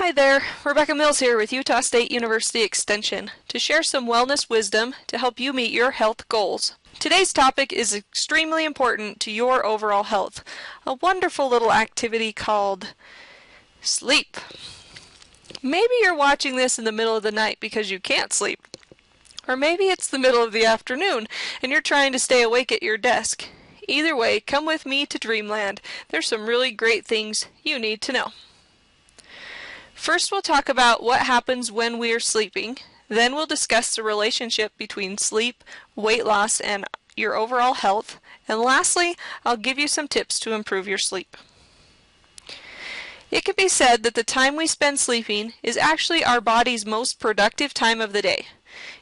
Hi there, Rebecca Mills here with Utah State University Extension to share some wellness wisdom to help you meet your health goals. Today's topic is extremely important to your overall health, a wonderful little activity called sleep. Maybe you're watching this in the middle of the night because you can't sleep, or maybe it's the middle of the afternoon and you're trying to stay awake at your desk. Either way, come with me to Dreamland. There's some really great things you need to know. First, we'll talk about what happens when we are sleeping. Then we'll discuss the relationship between sleep, weight loss, and your overall health. And lastly, I'll give you some tips to improve your sleep. It can be said that the time we spend sleeping is actually our body's most productive time of the day.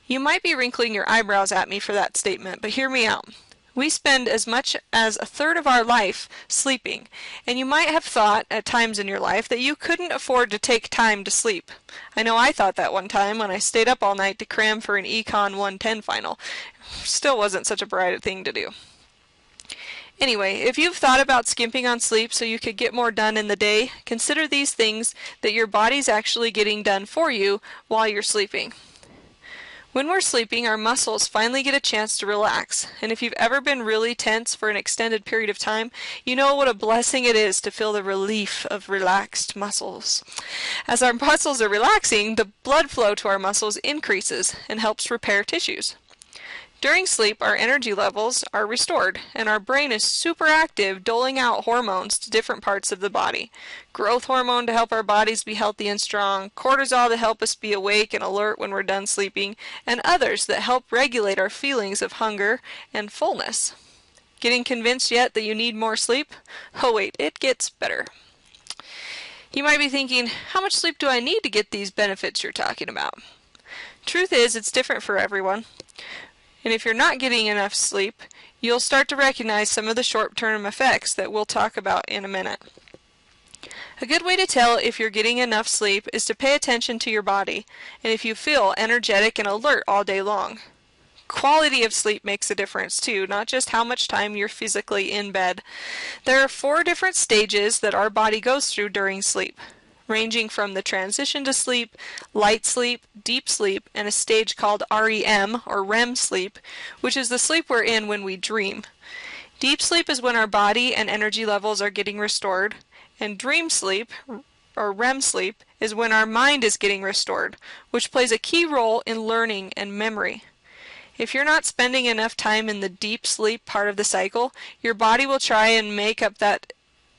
You might be wrinkling your eyebrows at me for that statement, but hear me out. We spend as much as a third of our life sleeping, and you might have thought at times in your life that you couldn't afford to take time to sleep. I know I thought that one time when I stayed up all night to cram for an Econ 110 final. Still wasn't such a bright thing to do. Anyway, if you've thought about skimping on sleep so you could get more done in the day, consider these things that your body's actually getting done for you while you're sleeping. When we're sleeping, our muscles finally get a chance to relax, and if you've ever been really tense for an extended period of time, you know what a blessing it is to feel the relief of relaxed muscles. As our muscles are relaxing, the blood flow to our muscles increases and helps repair tissues. During sleep, our energy levels are restored, and our brain is super active, doling out hormones to different parts of the body. Growth hormone to help our bodies be healthy and strong, cortisol to help us be awake and alert when we're done sleeping, and others that help regulate our feelings of hunger and fullness. Getting convinced yet that you need more sleep? Oh wait, it gets better. You might be thinking, how much sleep do I need to get these benefits you're talking about? Truth is, it's different for everyone. And if you're not getting enough sleep, you'll start to recognize some of the short-term effects that we'll talk about in a minute. A good way to tell if you're getting enough sleep is to pay attention to your body, and if you feel energetic and alert all day long. Quality of sleep makes a difference too, not just how much time you're physically in bed. There are 4 different stages that our body goes through during sleep, ranging from the transition to sleep, light sleep, deep sleep, and a stage called REM, or REM sleep, which is the sleep we're in when we dream. Deep sleep is when our body and energy levels are getting restored, and dream sleep, or REM sleep, is when our mind is getting restored, which plays a key role in learning and memory. If you're not spending enough time in the deep sleep part of the cycle, your body will try and make up that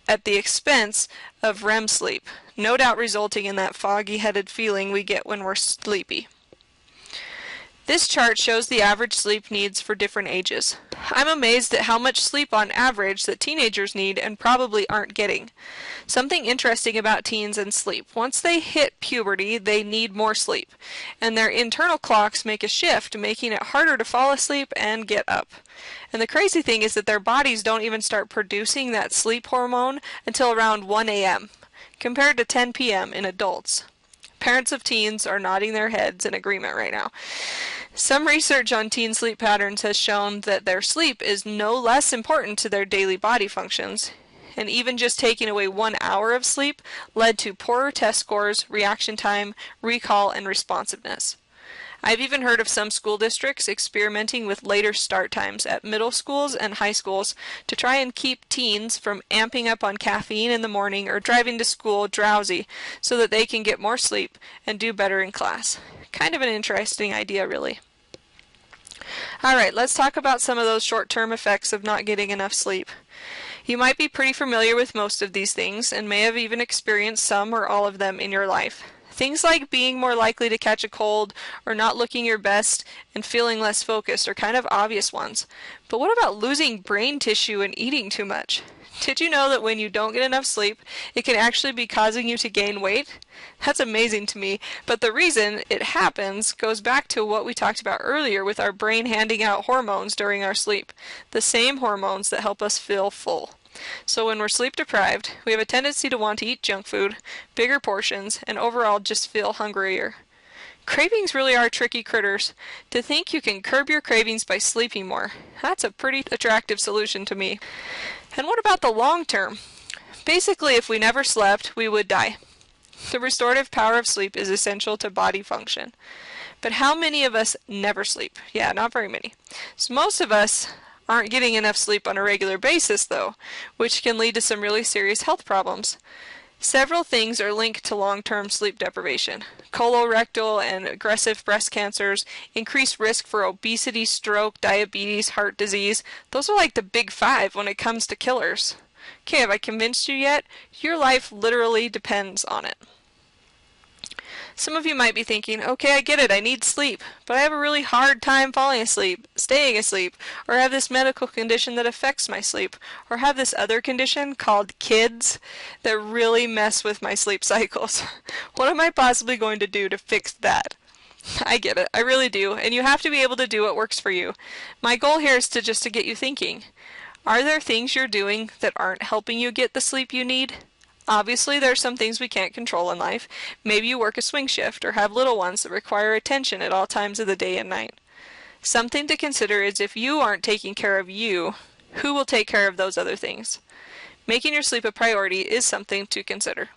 at the expense of REM sleep, no doubt resulting in that foggy-headed feeling we get when we're sleepy. This chart shows the average sleep needs for different ages. I'm amazed at how much sleep on average that teenagers need and probably aren't getting. Something interesting about teens and sleep. Once they hit puberty, they need more sleep, and their internal clocks make a shift, making it harder to fall asleep and get up. And the crazy thing is that their bodies don't even start producing that sleep hormone until around 1 a.m., compared to 10 p.m. in adults. Parents of teens are nodding their heads in agreement right now. Some research on teen sleep patterns has shown that their sleep is no less important to their daily body functions, and even just taking away 1 hour of sleep led to poorer test scores, reaction time, recall, and responsiveness. I've even heard of some school districts experimenting with later start times at middle schools and high schools to try and keep teens from amping up on caffeine in the morning or driving to school drowsy so that they can get more sleep and do better in class. Kind of an interesting idea, really. Alright, let's talk about some of those short-term effects of not getting enough sleep. You might be pretty familiar with most of these things and may have even experienced some or all of them in your life. Things like being more likely to catch a cold or not looking your best and feeling less focused are kind of obvious ones. But what about losing brain tissue and eating too much? Did you know that when you don't get enough sleep, it can actually be causing you to gain weight? That's amazing to me, but the reason it happens goes back to what we talked about earlier with our brain handing out hormones during our sleep, the same hormones that help us feel full. So when we're sleep deprived, we have a tendency to want to eat junk food, bigger portions, and overall just feel hungrier. Cravings really are tricky critters. To think you can curb your cravings by sleeping more, that's a pretty attractive solution to me. And what about the long term? Basically, if we never slept, we would die. The restorative power of sleep is essential to body function. But how many of us never sleep? Yeah, not very many. So most of us aren't getting enough sleep on a regular basis, though, which can lead to some really serious health problems. Several things are linked to long-term sleep deprivation. Colorectal and aggressive breast cancers, increased risk for obesity, stroke, diabetes, heart disease. Those are like the big five when it comes to killers. Okay, have I convinced you yet? Your life literally depends on it. Some of you might be thinking, okay, I get it, I need sleep, but I have a really hard time falling asleep, staying asleep, or have this medical condition that affects my sleep, or have this other condition called kids that really mess with my sleep cycles. What am I possibly going to do to fix that? I get it, I really do, and you have to be able to do what works for you. My goal here is just to get you thinking. Are there things you're doing that aren't helping you get the sleep you need? Obviously, there are some things we can't control in life. Maybe you work a swing shift or have little ones that require attention at all times of the day and night. Something to consider is if you aren't taking care of you, who will take care of those other things? Making your sleep a priority is something to consider.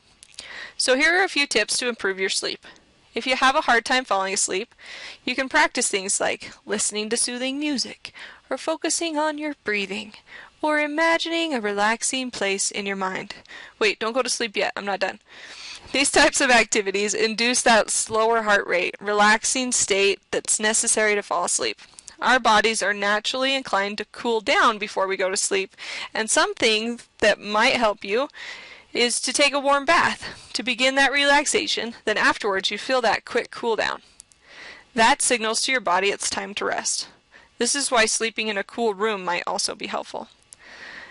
So here are a few tips to improve your sleep. If you have a hard time falling asleep, you can practice things like listening to soothing music, or focusing on your breathing, or imagining a relaxing place in your mind. Wait, don't go to sleep yet, I'm not done. These types of activities induce that slower heart rate, relaxing state that's necessary to fall asleep. Our bodies are naturally inclined to cool down before we go to sleep, and something that might help you is to take a warm bath to begin that relaxation, then afterwards you feel that quick cool down. That signals to your body it's time to rest. This is why sleeping in a cool room might also be helpful.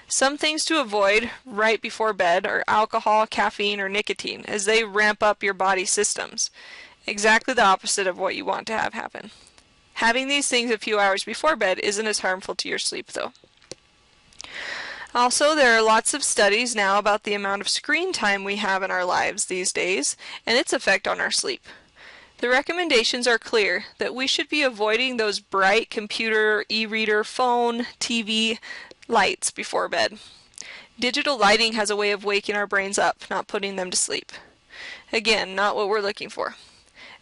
Some things to avoid right before bed are alcohol, caffeine, or nicotine, as they ramp up your body systems. Exactly the opposite of what you want to have happen. Having these things a few hours before bed isn't as harmful to your sleep, though. Also, there are lots of studies now about the amount of screen time we have in our lives these days, and its effect on our sleep. The recommendations are clear that we should be avoiding those bright computer, e-reader, phone, TV, lights before bed. Digital lighting has a way of waking our brains up, not putting them to sleep. Again, not what we're looking for.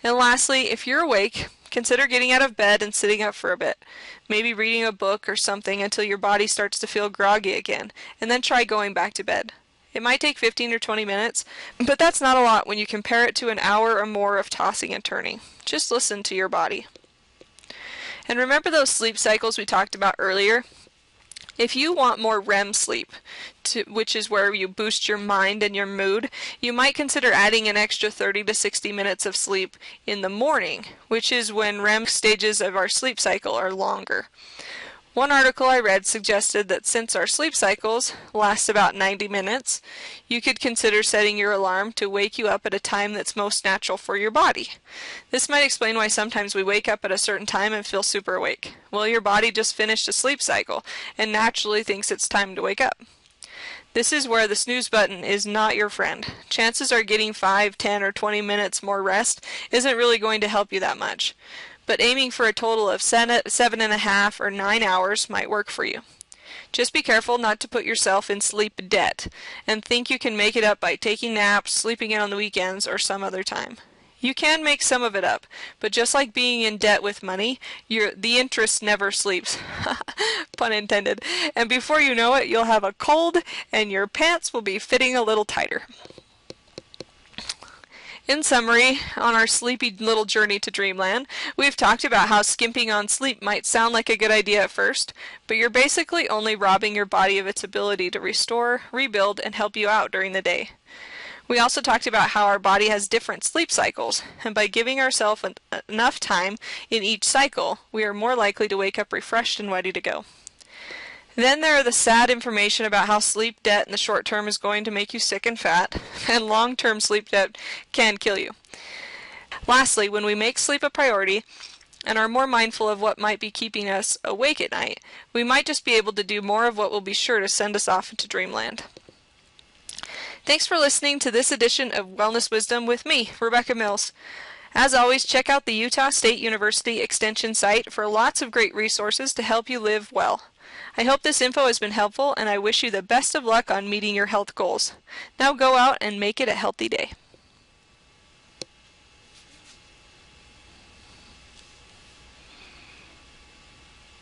And lastly, if you're awake, consider getting out of bed and sitting up for a bit. Maybe reading a book or something until your body starts to feel groggy again, and then try going back to bed. It might take 15 or 20 minutes, but that's not a lot when you compare it to an hour or more of tossing and turning. Just listen to your body. And remember those sleep cycles we talked about earlier? If you want more REM sleep, which is where you boost your mind and your mood, you might consider adding an extra 30 to 60 minutes of sleep in the morning, which is when REM stages of our sleep cycle are longer. One article I read suggested that since our sleep cycles last about 90 minutes, you could consider setting your alarm to wake you up at a time that's most natural for your body. This might explain why sometimes we wake up at a certain time and feel super awake. Well, your body just finished a sleep cycle and naturally thinks it's time to wake up. This is where the snooze button is not your friend. Chances are getting 5, 10, or 20 minutes more rest isn't really going to help you that much. But aiming for a total of 7.5 or 9 hours might work for you. Just be careful not to put yourself in sleep debt and think you can make it up by taking naps, sleeping in on the weekends, or some other time. You can make some of it up, but just like being in debt with money, the interest never sleeps. Pun intended. And before you know it, you'll have a cold and your pants will be fitting a little tighter. In summary, on our sleepy little journey to dreamland, we've talked about how skimping on sleep might sound like a good idea at first, but you're basically only robbing your body of its ability to restore, rebuild, and help you out during the day. We also talked about how our body has different sleep cycles, and by giving ourselves enough time in each cycle, we are more likely to wake up refreshed and ready to go. Then there are the sad information about how sleep debt in the short term is going to make you sick and fat, and long-term sleep debt can kill you. Lastly, when we make sleep a priority and are more mindful of what might be keeping us awake at night, we might just be able to do more of what will be sure to send us off into dreamland. Thanks for listening to this edition of Wellness Wisdom with me, Rebecca Mills. As always, check out the Utah State University Extension site for lots of great resources to help you live well. I hope this info has been helpful, and I wish you the best of luck on meeting your health goals. Now go out and make it a healthy day.